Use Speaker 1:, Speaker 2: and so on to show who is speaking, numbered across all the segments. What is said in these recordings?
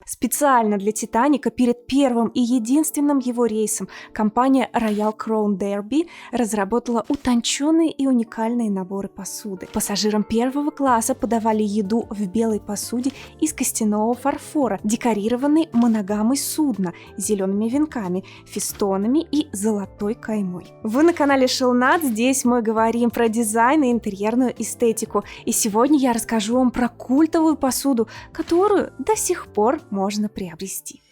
Speaker 1: Специально для «Титаника» перед первым и единственным его рейсом компания Royal Crown Derby разработала утонченные и уникальные наборы посуды. Пассажирам первого класса подавали еду в белой посуде из костяного фарфора, декорированной моногаммой судна, зелеными венками, фестонами и золотой каймой. Вы на канале Shellnut, здесь мы говорим про дизайн и интерьерную эстетику, и сегодня я расскажу вам про культовую посуду, которую до сих пор можно приобрести.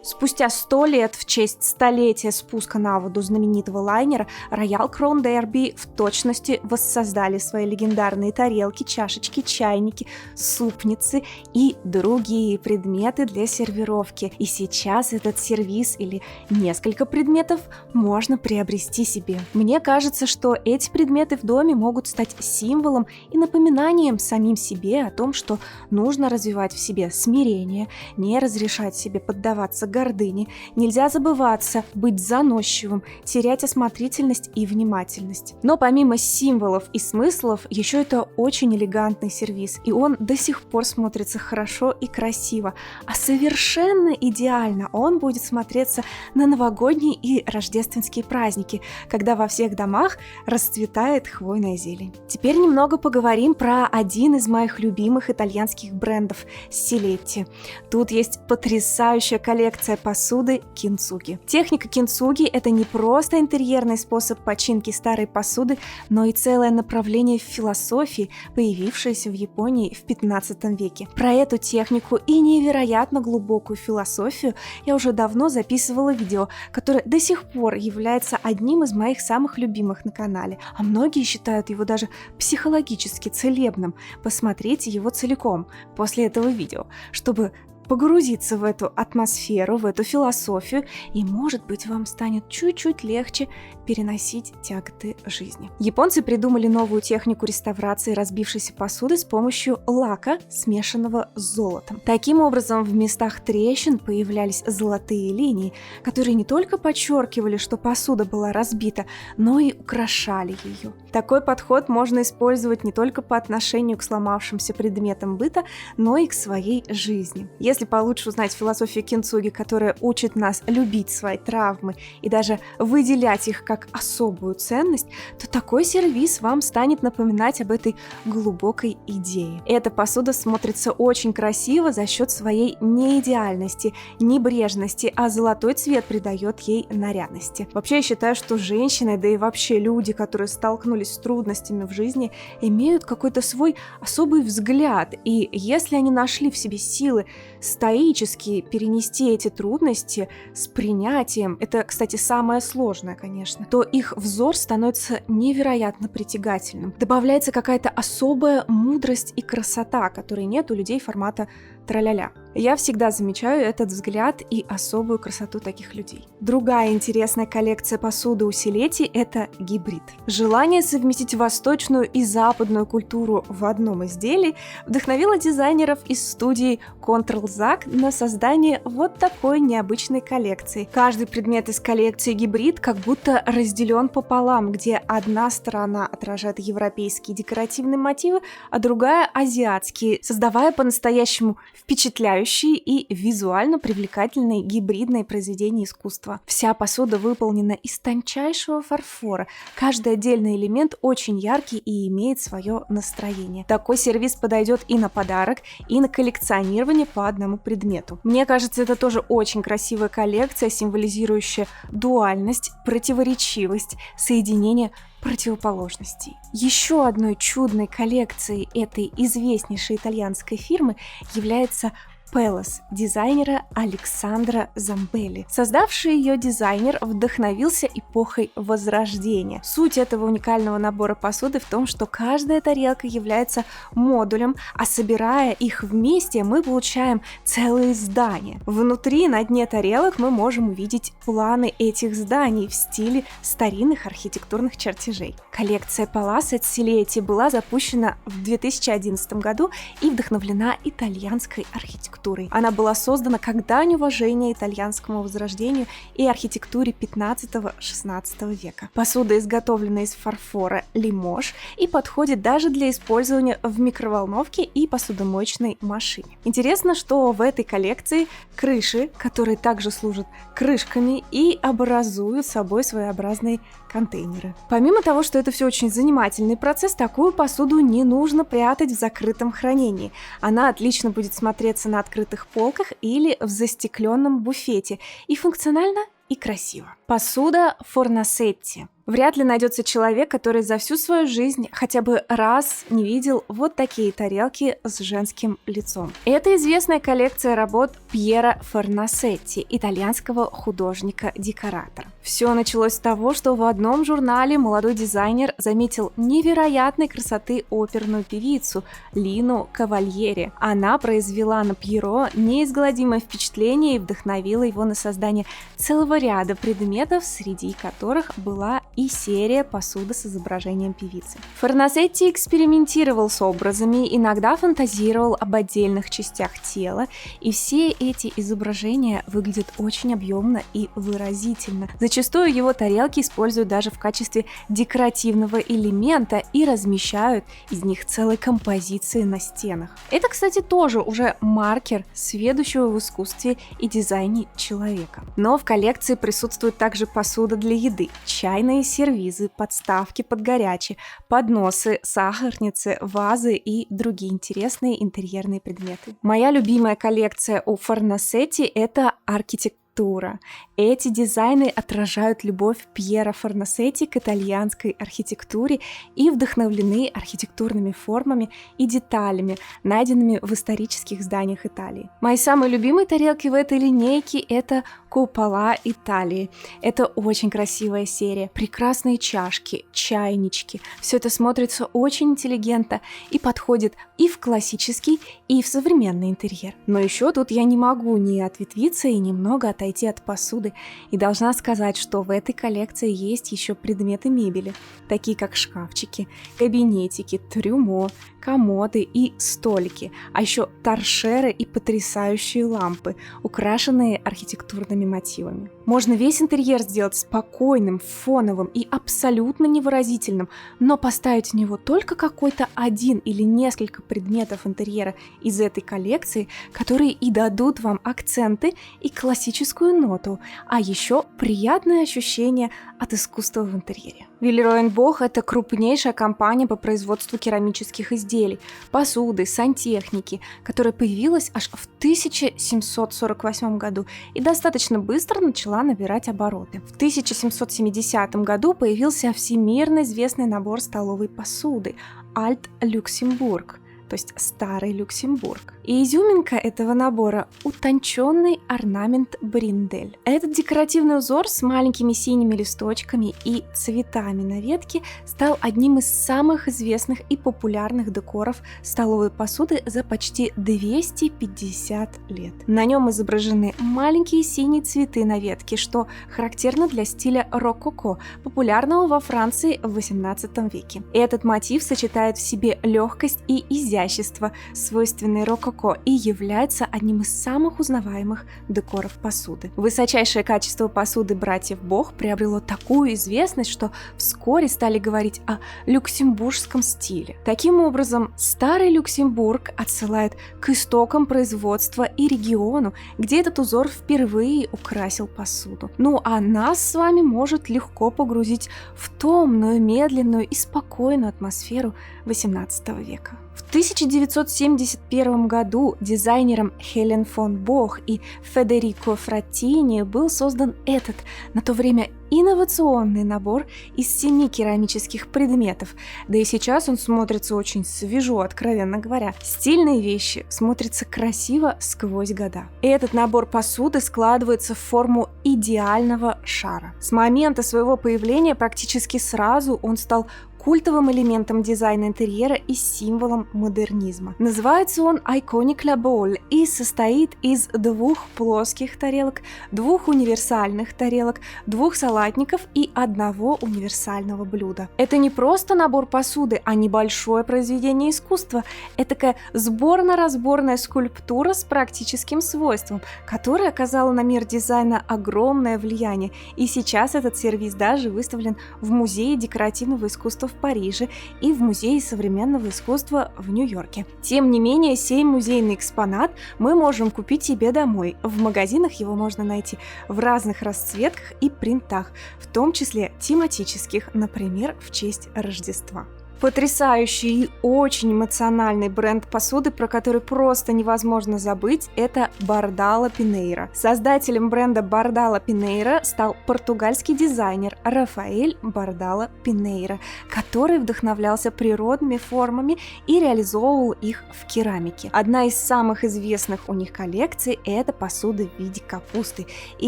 Speaker 1: Спустя 100 лет в честь столетия спуска на воду знаменитого лайнера Royal Crown Derby в точности воссоздали свои легендарные тарелки, чашечки, чайники, супницы и другие предметы для сервировки. И сейчас этот сервиз или несколько предметов можно приобрести себе. Мне кажется, что эти предметы в доме могут стать символом и напоминанием самим себе о том, что нужно развивать в себе смирение, не разрешать себе поддаваться гордыни, нельзя забываться, быть заносчивым, терять осмотрительность и внимательность. Но помимо символов и смыслов, еще это очень элегантный сервиз, и он до сих пор смотрится хорошо и красиво, а совершенно идеально он будет смотреться на новогодние и рождественские праздники, когда во всех домах расцветает хвойная зелень. Теперь немного поговорим про один из моих любимых итальянских брендов – Siletti. Тут есть потрясающая коллекция посуды кинцуги. Техника кинцуги – это не просто интерьерный способ починки старой посуды, но и целое направление в философии, появившееся в Японии в 15 веке. Про эту технику и невероятно глубокую философию я уже давно записывала видео, которое до сих пор является одним из моих самых любимых на канале, а многие считают его даже психологически целебным. Посмотрите его целиком после этого видео, чтобы погрузиться в эту атмосферу, в эту философию, и, может быть, вам станет чуть-чуть легче переносить тяготы жизни. Японцы придумали новую технику реставрации разбившейся посуды с помощью лака, смешанного с золотом. Таким образом, в местах трещин появлялись золотые линии, которые не только подчеркивали, что посуда была разбита, но и украшали ее. Такой подход можно использовать не только по отношению к сломавшимся предметам быта, но и к своей жизни. Если получше узнать философию кинцуги, которая учит нас любить свои травмы и даже выделять их как особую ценность, то такой сервиз вам станет напоминать об этой глубокой идее. Эта посуда смотрится очень красиво за счет своей неидеальности, небрежности, а золотой цвет придает ей нарядности. Вообще, я считаю, что женщины, да и вообще люди, которые столкнулись с трудностями в жизни, имеют какой-то свой особый взгляд, и если они нашли в себе силы стоически перенести эти трудности с принятием, это, кстати, самое сложное, конечно, то их взор становится невероятно притягательным. Добавляется какая-то особая мудрость и красота, которой нет у людей формата траля-ля. Я всегда замечаю этот взгляд и особую красоту таких людей. Другая интересная коллекция посуды у Siletti – это гибрид. Желание совместить восточную и западную культуру в одном изделии вдохновило дизайнеров из студии Control-ZAC на создание вот такой необычной коллекции. Каждый предмет из коллекции гибрид как будто разделен пополам, где одна сторона отражает европейские декоративные мотивы, а другая – азиатские, создавая по-настоящему впечатляющие и визуально привлекательные гибридные произведения искусства. Вся посуда выполнена из тончайшего фарфора. Каждый отдельный элемент очень яркий и имеет свое настроение. Такой сервиз подойдет и на подарок, и на коллекционирование по одному предмету. Мне кажется, это тоже очень красивая коллекция, символизирующая дуальность, противоречивость, соединение противоположностей. Еще одной чудной коллекцией этой известнейшей итальянской фирмы является Palace дизайнера Александро Замбелли. Создавший ее дизайнер вдохновился эпохой Возрождения. Суть этого уникального набора посуды в том, что каждая тарелка является модулем, а собирая их вместе, мы получаем целые здания. Внутри, на дне тарелок, мы можем увидеть планы этих зданий в стиле старинных архитектурных чертежей. Коллекция Palace от Siletti была запущена в 2011 году и вдохновлена итальянской архитектурой. архитектурой. Она была создана как дань уважения итальянскому возрождению и архитектуре 15-16 века. Посуда изготовлена из фарфора Лимож и подходит даже для использования в микроволновке и посудомоечной машине. Интересно, что в этой коллекции крыши, которые также служат крышками и образуют собой своеобразные контейнеры. Помимо того, что это все очень занимательный процесс, такую посуду не нужно прятать в закрытом хранении. Она отлично будет смотреться на открытых полках или в застекленном буфете и функционально, и красиво. Посуда Fornasetti. Вряд ли найдется человек, который за всю свою жизнь хотя бы раз не видел вот такие тарелки с женским лицом. Это известная коллекция работ Пьера Форнасетти, итальянского художника-декоратора. Все началось с того, что в одном журнале молодой дизайнер заметил невероятной красоты оперную певицу Лину Кавальери. Она произвела на Пьеро неизгладимое впечатление и вдохновила его на создание целого ряда предметов, среди которых была и серия посуды с изображением певицы. Форнасетти экспериментировал с образами, иногда фантазировал об отдельных частях тела, и все эти изображения выглядят очень объемно и выразительно. Зачастую его тарелки используют даже в качестве декоративного элемента и размещают из них целые композиции на стенах. Это, кстати, тоже уже маркер сведущего в искусстве и дизайне человека. Но в коллекции присутствует также посуда для еды, чайные сервизы, подставки под горячее, подносы, сахарницы, вазы и другие интересные интерьерные предметы. Моя любимая коллекция у Форнасетти – это архитектура. Эти дизайны отражают любовь Пьера Форнасетти к итальянской архитектуре и вдохновлены архитектурными формами и деталями, найденными в исторических зданиях Италии. Мои самые любимые тарелки в этой линейке – это купола Италии. Это очень красивая серия. Прекрасные чашки, чайнички. Все это смотрится очень интеллигентно и подходит и в классический, и в современный интерьер. Но еще тут я не могу не ответвиться и немного отойти от посуды. И должна сказать, что в этой коллекции есть еще предметы мебели, такие как шкафчики, кабинетики, трюмо, комоды и столики, а еще торшеры и потрясающие лампы, украшенные архитектурными мотивами. Можно весь интерьер сделать спокойным, фоновым и абсолютно невыразительным, но поставить в него только какой-то один или несколько предметов интерьера из этой коллекции, которые и дадут вам акценты и классическую ноту, а еще приятное ощущение от искусства в интерьере. Вilleroy & Boch – это крупнейшая компания по производству керамических изделий, посуды, сантехники, которая появилась аж в 1748 году и достаточно быстро начала набирать обороты. В 1770 году появился всемирно известный набор столовой посуды Alt Luxembourg, то есть Старый Люксембург. И изюминка этого набора – утонченный орнамент бриндель. Этот декоративный узор с маленькими синими листочками и цветами на ветке стал одним из самых известных и популярных декоров столовой посуды за почти 250 лет. На нем изображены маленькие синие цветы на ветке, что характерно для стиля рококо, популярного во Франции в XVIII веке. Этот мотив сочетает в себе легкость и изящество, свойственные рококо, и является одним из самых узнаваемых декоров посуды. Высочайшее качество посуды братьев Бох приобрело такую известность, что вскоре стали говорить о люксембургском стиле. Таким образом, Старый Люксембург отсылает к истокам производства и региону, где этот узор впервые украсил посуду. Ну а нас с вами может легко погрузить в томную, медленную и спокойную атмосферу XVIII века. В 1971 году дизайнером Хелен фон Бох и Федерико Фраттини был создан этот, на то время, инновационный набор из 7 керамических предметов, да и сейчас он смотрится очень свежо, откровенно говоря. Стильные вещи смотрятся красиво сквозь года. Этот набор посуды складывается в форму идеального шара. С момента своего появления практически сразу он стал культовым элементом дизайна интерьера и символом модернизма. Называется он Iconic La Bowl и состоит из 2 плоских тарелок, 2 универсальных тарелок, 2 салатников и 1 универсального блюда. Это не просто набор посуды, а небольшое произведение искусства. Это такая сборно-разборная скульптура с практическим свойством, которая оказала на мир дизайна огромное влияние. И сейчас этот сервиз даже выставлен в Музее декоративного искусства в Париже и в Музее современного искусства в Нью-Йорке. Тем не менее, сей музейный экспонат мы можем купить себе домой. В магазинах его можно найти в разных расцветках и принтах, в том числе тематических, например, в честь Рождества. Потрясающий и очень эмоциональный бренд посуды, про который просто невозможно забыть, это Бардало Пинейра. Создателем бренда Бардало Пинейра стал португальский дизайнер Рафаэль Бардало Пинейра, который вдохновлялся природными формами и реализовывал их в керамике. Одна из самых известных у них коллекций – это посуда в виде капусты и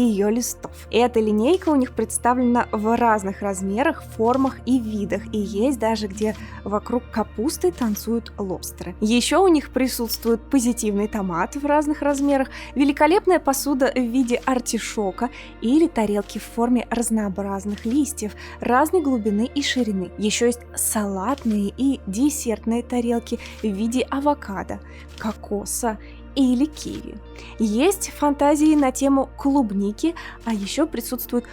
Speaker 1: ее листов. Эта линейка у них представлена в разных размерах, формах и видах, и есть даже где вокруг капусты танцуют лобстеры. Еще у них присутствует позитивный томат в разных размерах, великолепная посуда в виде артишока или тарелки в форме разнообразных листьев разной глубины и ширины. Еще есть салатные и десертные тарелки в виде авокадо, кокоса или киви. Есть фантазии на тему клубники, а еще присутствуют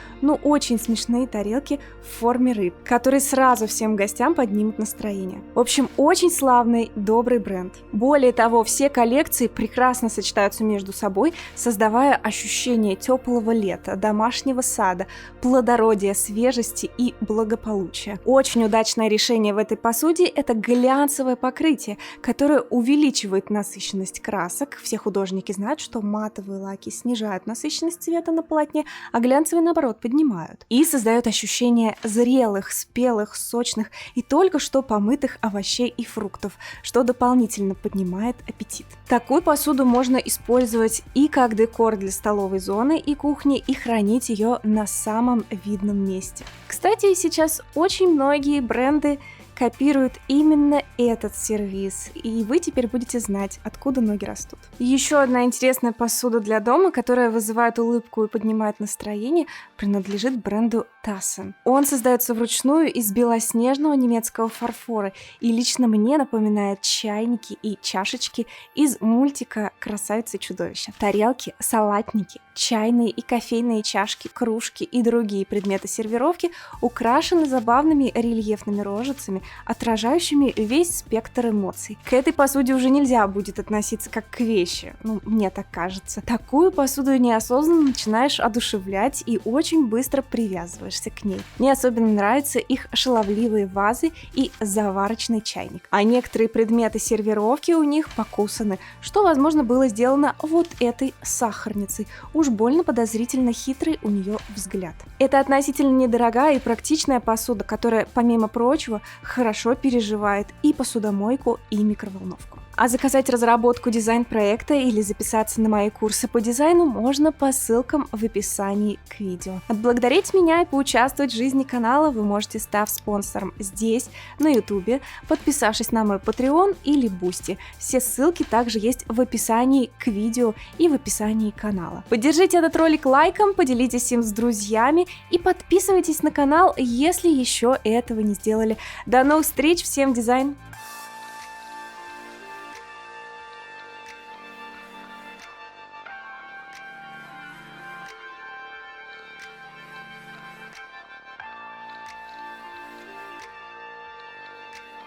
Speaker 1: очень смешные тарелки в форме рыб, которые сразу всем гостям поднимут настроение. В общем, очень славный, добрый бренд. Более того, все коллекции прекрасно сочетаются между собой, создавая ощущение теплого лета, домашнего сада, плодородия, свежести и благополучия. Очень удачное решение в этой посуде – это глянцевое покрытие, которое увеличивает насыщенность красок. Все художники знают, что матовые лаки снижают насыщенность цвета на полотне, а глянцевые, наоборот, поднимают. И создают ощущение зрелых, спелых, сочных и только что помытых овощей и фруктов, что дополнительно поднимает аппетит. Такую посуду можно использовать и как декор для столовой зоны и кухни, и хранить ее на самом видном месте. Кстати, сейчас очень многие бренды копируют именно этот сервис, и вы теперь будете знать, откуда ноги растут. Еще одна интересная посуда для дома, которая вызывает улыбку и поднимает настроение, принадлежит бренду Tassen. Он создается вручную из белоснежного немецкого фарфора и лично мне напоминает чайники и чашечки из мультика «Красавица и чудовище». Тарелки, салатники, чайные и кофейные чашки, кружки и другие предметы сервировки украшены забавными рельефными рожицами, отражающими весь спектр эмоций. К этой посуде уже нельзя будет относиться как к вещи, мне так кажется. Такую посуду неосознанно начинаешь одушевлять и очень быстро привязываешься к ней. Мне особенно нравятся их шаловливые вазы и заварочный чайник. А некоторые предметы сервировки у них покусаны, что, возможно, было сделано вот этой сахарницей. Уж больно подозрительно хитрый у нее взгляд. Это относительно недорогая и практичная посуда, которая, помимо прочего, хорошо переживает и посудомойку, и микроволновку. А заказать разработку дизайн-проекта или записаться на мои курсы по дизайну можно по ссылкам в описании к видео. Отблагодарить меня и поучаствовать в жизни канала вы можете, став спонсором здесь, на YouTube, подписавшись на мой Patreon или Boosty. Все ссылки также есть в описании к видео и в описании канала. Поддержите этот ролик лайком, поделитесь им с друзьями и подписывайтесь на канал, если еще этого не сделали. До новых встреч, всем дизайн!